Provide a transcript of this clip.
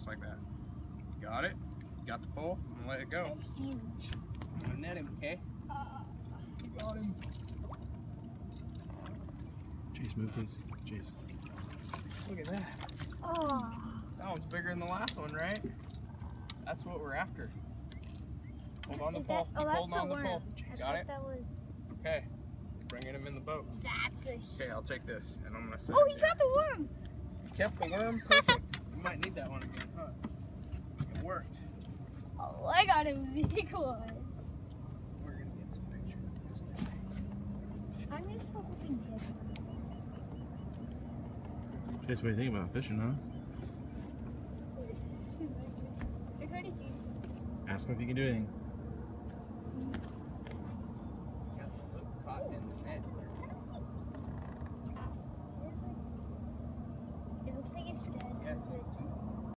just like that. You got it? You got the pole? I'm gonna let it go. That's huge. I'm gonna net him, okay? You got him. Chase, move please. Chase. Look at that. Oh. That one's bigger than the last one, right? That's what we're after. Hold on the pole. Keep holding on the pole. Got it? That was... Okay. Bringing him in the boat. That's a... Okay, I'll take this, and I'm gonna set Oh, it he here. got the worm! You kept the worm? Perfect. You might need that one again, huh? It worked. Oh, I got a big one. We're gonna get some pictures of this guy. I'm just hoping this one. Chase, what do you think about fishing, huh? They're pretty huge. Ask him if you can do anything.